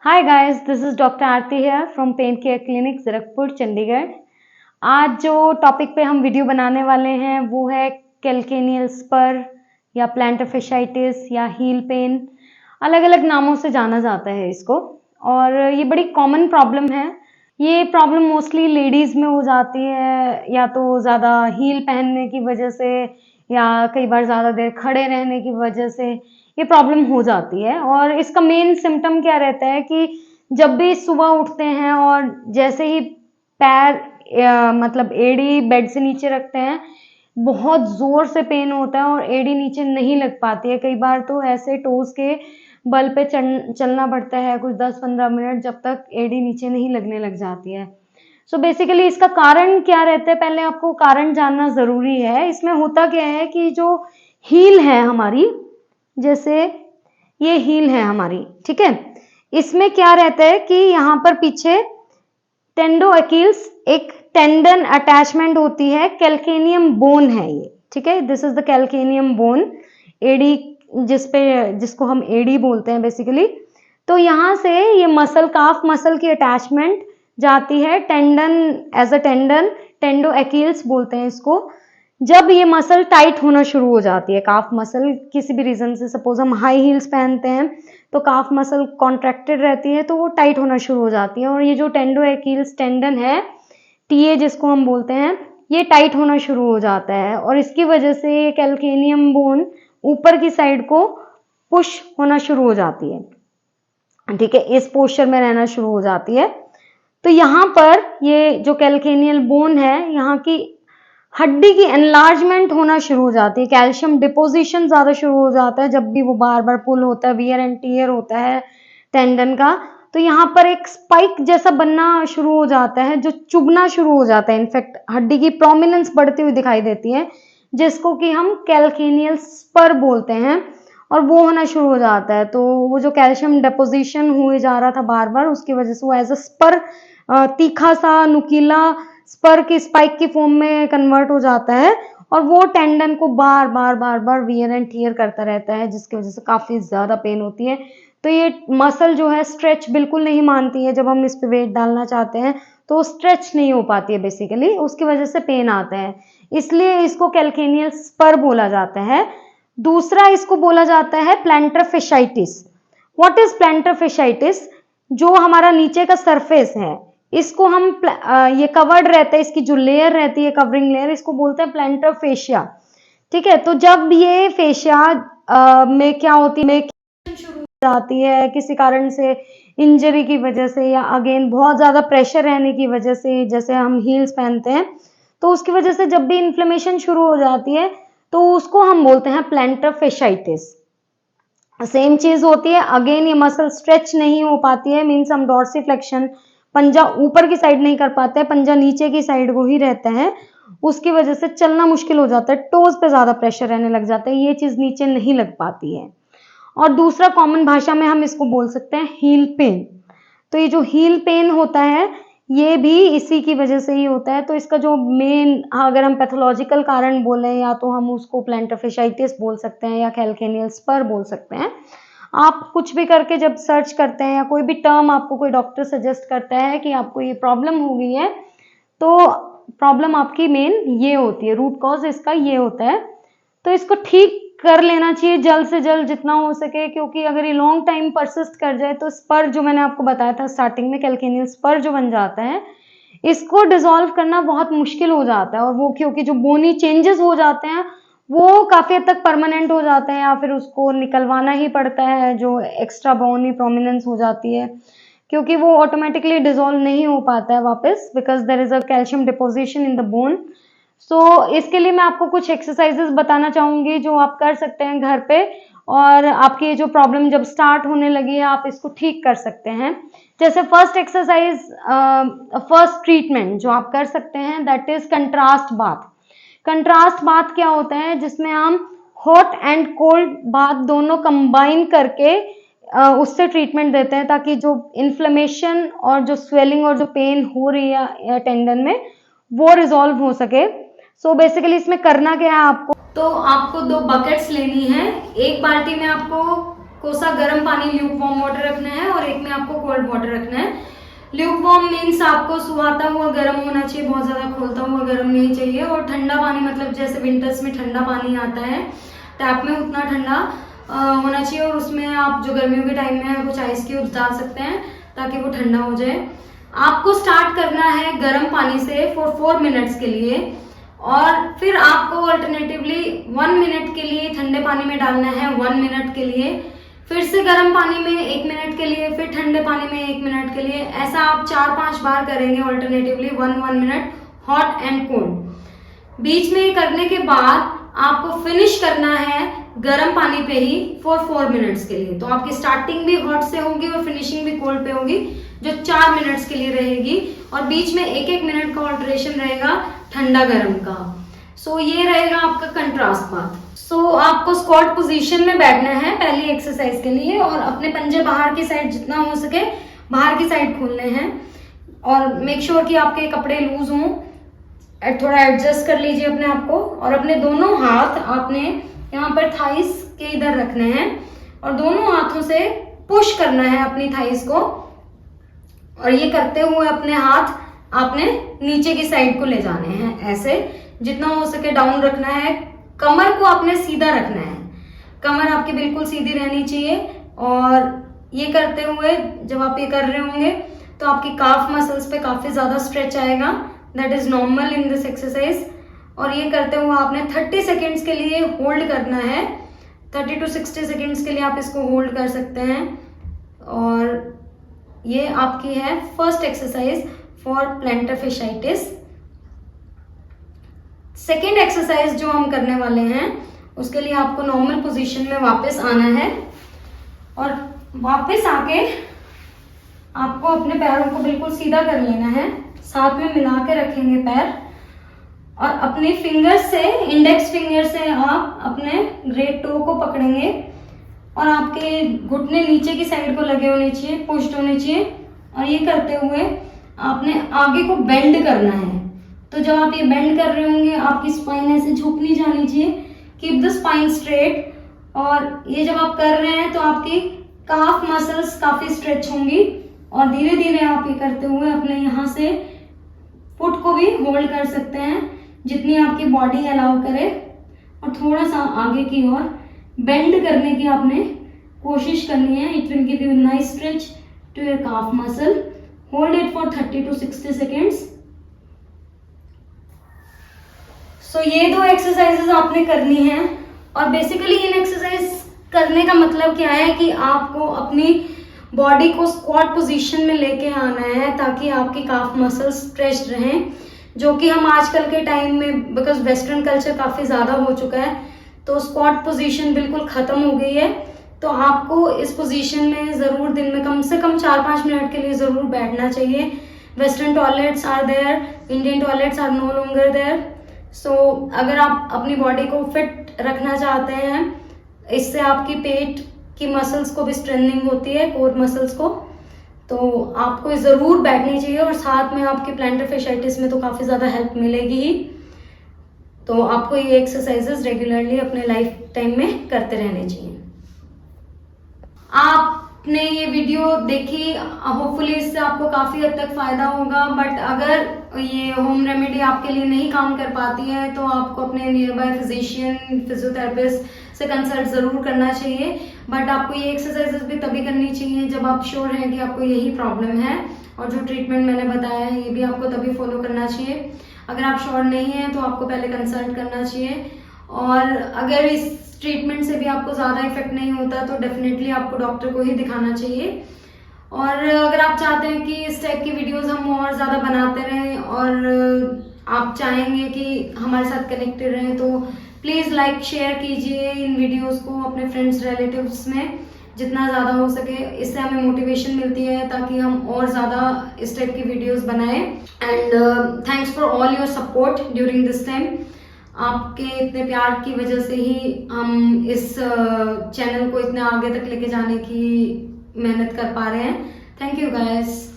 Hi guys, this is doctor Aarti here from pain care clinic Zirakpur Chandigarh. आज जो topic पे हम वीडियो बनाने वाले हैं वो है कैल्केनियल स्पर या प्लैंटर fasciitis या हील पेन। अलग अलग नामों से जाना जाता है इसको, और ये बड़ी कॉमन प्रॉब्लम है। ये प्रॉब्लम मोस्टली लेडीज़ में हो जाती है, या तो ज़्यादा हील पहनने की वजह से या कई बार ज़्यादा देर खड़े रहने की वजह से ये प्रॉब्लम हो जाती है। और इसका मेन सिम्टम क्या रहता है कि जब भी सुबह उठते हैं और जैसे ही पैर मतलब एड़ी बेड से नीचे रखते हैं, बहुत ज़ोर से पेन होता है और एड़ी नीचे नहीं लग पाती है। कई बार तो ऐसे टोज़ के बल पे चलना पड़ता है कुछ 10-15 मिनट, जब तक एड़ी नीचे नहीं लगने लग जाती है। सो बेसिकली इसका कारण क्या रहता है, पहले आपको कारण जानना ज़रूरी है। इसमें होता क्या है कि जो हील है हमारी, जैसे ये हील है हमारी, ठीक है, इसमें क्या रहता है कि यहाँ पर पीछे टेंडो अकील्स एक टेंडन अटैचमेंट होती है, कैल्केनियम बोन है ये, ठीक है। This is the calcaneum bone, एडी जिसको हम एडी बोलते हैं बेसिकली। तो यहाँ से ये मसल, काफ मसल की अटैचमेंट जाती है टेंडन, एज अ टेंडन, टेंडो अकील्स बोलते हैं इसको। जब ये मसल टाइट होना शुरू हो जाती है, काफ मसल किसी भी रीजन से, सपोज हम हाई हील्स पहनते हैं तो काफ मसल कॉन्ट्रैक्टेड रहती है तो वो टाइट होना शुरू हो जाती है, और ये जो टेंडो अकील्स टेंडन है, टीए जिसको हम बोलते हैं, ये टाइट होना शुरू हो जाता है, और इसकी वजह से ये कैल्केनियम बोन ऊपर की साइड को पुश होना शुरू हो जाती है, ठीक है, इस पोस्चर में रहना शुरू हो जाती है। तो यहाँ पर ये जो कैल्केनियल बोन है, यहाँ की हड्डी की एनलार्जमेंट होना शुरू हो जाती है, कैल्शियम डिपोजिशन ज्यादा शुरू हो जाता है जब भी वो बार बार पुल होता है, वियर एंड टियर होता है टेंडन का। तो यहाँ पर एक स्पाइक जैसा बनना शुरू हो जाता है जो चुभना शुरू हो जाता है। इनफैक्ट हड्डी की प्रोमिनेंस बढ़ती हुई दिखाई देती है, जिसको कि हम कैल्केनियल स्पर बोलते हैं, और वो होना शुरू हो जाता है। तो वो जो कैल्शियम डिपोजिशन हुए जा रहा था बार बार, उसकी वजह से वो एज अ स्पर, तीखा सा नुकीला स्पर की स्पाइक की फॉर्म में कन्वर्ट हो जाता है, और वो टेंडन को बार बार वियर एंड टियर करता रहता है, जिसकी वजह से काफी ज्यादा पेन होती है। तो ये मसल जो है स्ट्रेच बिल्कुल नहीं मानती है, जब हम इस पे वेट डालना चाहते हैं तो स्ट्रेच नहीं हो पाती है बेसिकली, उसकी वजह से पेन आता है, इसलिए इसको कैल्केनियल स्पर बोला जाता है। दूसरा इसको बोला जाता है plantar fasciitis। What is plantar fasciitis? जो हमारा नीचे का सरफेस है, इसको हम ये कवर्ड रहता है, इसकी जो लेयर रहती है, कवरिंग लेयर, इसको बोलते हैं प्लैंटर फेशिया, ठीक है। तो जब ये फेशिया में क्या होती है, शुरू हो जाती है किसी कारण से, इंजरी की वजह से, या अगेन बहुत ज्यादा प्रेशर रहने की वजह से, जैसे हम हील्स पहनते हैं तो उसकी वजह से जब भी इन्फ्लेमेशन शुरू हो जाती है तो उसको हम बोलते हैं प्लैंटर fasciitis। सेम चीज होती है, अगेन ये मसल स्ट्रेच नहीं हो पाती है, मीन्स हम डॉर्सिफ्लेक्शन, पंजा ऊपर की साइड नहीं कर पाते हैं, पंजा नीचे की साइड को ही रहता है, उसकी वजह से चलना मुश्किल हो जाता है, टोज पे ज्यादा प्रेशर रहने लग जाता है, ये चीज नीचे नहीं लग पाती है। और दूसरा कॉमन भाषा में हम इसको बोल सकते हैं हील पेन। तो ये जो हील पेन होता है ये भी इसी की वजह से ही होता है। तो इसका जो मेन, अगर हम पैथोलॉजिकल कारण बोलें, या तो हम उसको प्लैंटर fasciitis बोल सकते हैं या कैल्केनियल स्पर बोल सकते हैं। आप कुछ भी करके जब सर्च करते हैं, या कोई भी टर्म आपको कोई डॉक्टर सजेस्ट करता है कि आपको ये प्रॉब्लम हो गई है, तो प्रॉब्लम आपकी मेन ये होती है, रूट कॉज इसका ये होता है। तो इसको ठीक कर लेना चाहिए जल्द से जल्द जितना हो सके, क्योंकि अगर ये लॉन्ग टाइम परसिस्ट कर जाए तो स्पर, जो मैंने आपको बताया था स्टार्टिंग में, कैल्केनियल स्पर जो बन जाता है, इसको डिसॉल्व करना बहुत मुश्किल हो जाता है, और वो क्योंकि जो बोनी चेंजेस हो जाते हैं वो काफी हद तक परमानेंट हो जाते हैं, या फिर उसको निकलवाना ही पड़ता है, जो एक्स्ट्रा बोनी प्रोमिनेंस हो जाती है, क्योंकि वो ऑटोमेटिकली डिसॉल्व नहीं हो पाता है वापस, because there is a calcium deposition in the bone. So इसके लिए मैं आपको कुछ एक्सरसाइजेस बताना चाहूंगी जो आप कर सकते हैं घर पे, और आपकी ये जो प्रॉब्लम जब स्टार्ट होने लगी है आप इसको ठीक कर सकते हैं। जैसे फर्स्ट एक्सरसाइज, फर्स्ट ट्रीटमेंट जो आप कर सकते हैं, that is contrast bath. Contrast bath क्या होता है, जिसमें हम हॉट एंड कोल्ड बाथ दोनों कंबाइन करके उससे ट्रीटमेंट देते हैं, ताकि जो इन्फ्लेमेशन और जो स्वेलिंग और जो पेन हो रही है टेंडन में, वो रिजॉल्व हो सके। सो बेसिकली इसमें करना क्या है आपको, तो आपको 2 बकेट्स लेनी है। एक बाल्टी में आपको कोसा गर्म पानी, ल्यूक वार्म वाटर रखना है, और एक में आपको कोल्ड वाटर रखना है। ल्यूक वार्म मीन्स आपको सुहाता हुआ गर्म होना चाहिए, बहुत ज्यादा खोलता हुआ गर्म नहीं चाहिए। और ठंडा पानी मतलब जैसे विंटर्स में ठंडा पानी आता है टैप में, उतना ठंडा होना चाहिए। और उसमें आप जो गर्मियों के टाइम में है कुछ आइस क्यूब्स डाल सकते हैं ताकि वो ठंडा हो जाए। आपको स्टार्ट करना है गर्म पानी से फॉर 4 मिनट्स के लिए, और फिर आपको अल्टरनेटिवली 1 मिनट के लिए ठंडे पानी में डालना है 1 मिनट के लिए, फिर से गर्म पानी में 1 मिनट के लिए, फिर ठंडे पानी में 1 मिनट के लिए। ऐसा आप 4-5 बार करेंगे alternatively 1 minute hot and cold. बीच में करने के बाद आपको फिनिश करना है गर्म पानी पे ही फॉर 4 मिनट्स के लिए। तो आपकी स्टार्टिंग भी हॉट से होगी और फिनिशिंग भी कोल्ड पे होगी, जो 4 मिनट्स के लिए रहेगी। और बीच में 1-1 मिनट का ऑल्टरेशन रहेगा ठंडा गर्म का। सो ये रहेगा आपका कंट्रास्ट पाथ। सो आपको स्क्वाट पोजीशन में बैठना है पहली एक्सरसाइज के लिए, और अपने पंजे बाहर की साइड जितना हो सके बाहर की साइड खोलने हैं। और मेक श्योर कि आपके कपड़े लूज हों, थोड़ा एडजस्ट कर लीजिए अपने आप को। और अपने दोनों हाथ आपने यहाँ पर थाइस के इधर रखने हैं और दोनों हाथों से पुश करना है अपनी थाइस को। और ये करते हुए अपने हाथ आपने नीचे की साइड को ले जाने हैं, ऐसे जितना हो सके डाउन रखना है। कमर को आपने सीधा रखना है, कमर आपकी बिल्कुल सीधी रहनी चाहिए। और ये करते हुए जब आप ये कर रहे होंगे तो आपकी काफ मसल्स पे काफी ज्यादा स्ट्रेच आएगा, that is normal in this exercise. और ये करते हुए आपने 30 सेकेंड्स के लिए होल्ड करना है, 30 to 60 सेकेंड्स के लिए आप इसको होल्ड कर सकते हैं। और ये आपकी है first exercise for plantar fasciitis। Second exercise जो हम करने वाले हैं उसके लिए आपको नॉर्मल पोजीशन में वापस आना है, और वापस आके आपको अपने पैरों को बिल्कुल सीधा कर लेना है, साथ में मिला के रखेंगे पैर। और अपने फिंगर से, इंडेक्स फिंगर से आप अपने ग्रेट टो को पकड़ेंगे और आपके घुटने नीचे की साइड को लगे होने चाहिए, पुश्ड होने चाहिए। और ये करते हुए आपने आगे को बेंड करना है। तो जब आप ये बेंड कर रहे होंगे आपकी स्पाइन ऐसे झुक नहीं जानी चाहिए, कीप द स्पाइन स्ट्रेट। और ये जब आप कर रहे हैं तो आपकी काफ मसल्स काफी स्ट्रेच होंगी। और धीरे धीरे आप ये करते हुए अपने यहाँ से फुट को भी होल्ड कर सकते हैं जितनी आपकी बॉडी अलाउ करे, और थोड़ा सा आगे की ओर बेंड करने की आपने कोशिश करनी है। It will give you nice stretch to your calf muscle. Hold it for 30 to 60 seconds. So ये 2 एक्सरसाइजेस आपने करनी है। और बेसिकली इन एक्सरसाइज करने का मतलब क्या है कि आपको अपनी बॉडी को स्क्वाट पोजीशन में लेके आना है ताकि आपकी काफ मसल्स स्ट्रेच्ड रहें, जो कि हम आजकल के टाइम में, बिकॉज वेस्टर्न कल्चर काफी ज्यादा हो चुका है तो स्क्वाट पोजीशन बिल्कुल खत्म हो गई है। तो आपको इस पोजीशन में जरूर दिन में कम से कम 4-5 मिनट के लिए जरूर बैठना चाहिए। Western toilets are there, Indian toilets are no longer there. So अगर आप अपनी बॉडी को फिट रखना चाहते हैं, इससे आपकी पेट की मसल्स को भी स्ट्रेंथनिंग होती है, कोर मसल्स को, तो आपको जरूर बैठनी चाहिए। और साथ में आपकी प्लैंटर fasciitis में तो काफी ज्यादा हेल्प मिलेगी ही। तो आपको ये एक्सरसाइजेस रेगुलरली अपने लाइफ टाइम में करते रहने चाहिए। आपने ये वीडियो देखी, होपफुली इससे आपको काफी हद तक फायदा होगा। बट अगर ये होम रेमेडी आपके लिए नहीं काम कर पाती है तो आपको अपने नियर बाय फिजिशियन, फिजियोथेरेपिस्ट से कंसल्ट जरूर करना चाहिए। बट आपको ये एक्सरसाइजेस भी तभी करनी चाहिए जब आप श्योर हैं कि आपको यही प्रॉब्लम है, और जो ट्रीटमेंट मैंने बताया है ये भी आपको तभी फॉलो करना चाहिए। अगर आप श्योर नहीं हैं तो आपको पहले कंसल्ट करना चाहिए। और अगर इस ट्रीटमेंट से भी आपको ज़्यादा इफेक्ट नहीं होता तो डेफिनेटली आपको डॉक्टर को ही दिखाना चाहिए। और अगर आप चाहते हैं कि इस टाइप की वीडियोस हम और ज़्यादा बनाते रहें और आप चाहेंगे कि हमारे साथ कनेक्टेड रहें, तो प्लीज़ लाइक शेयर कीजिए इन वीडियोस को अपने फ्रेंड्स रिलेटिव्स में जितना ज़्यादा हो सके। इससे हमें मोटिवेशन मिलती है ताकि हम और ज़्यादा इस टाइप की वीडियोस बनाएं। And thanks for all your support during this time. आपके इतने प्यार की वजह से ही हम इस चैनल को इतने आगे तक लेके जाने की मेहनत कर पा रहे हैं। Thank you guys.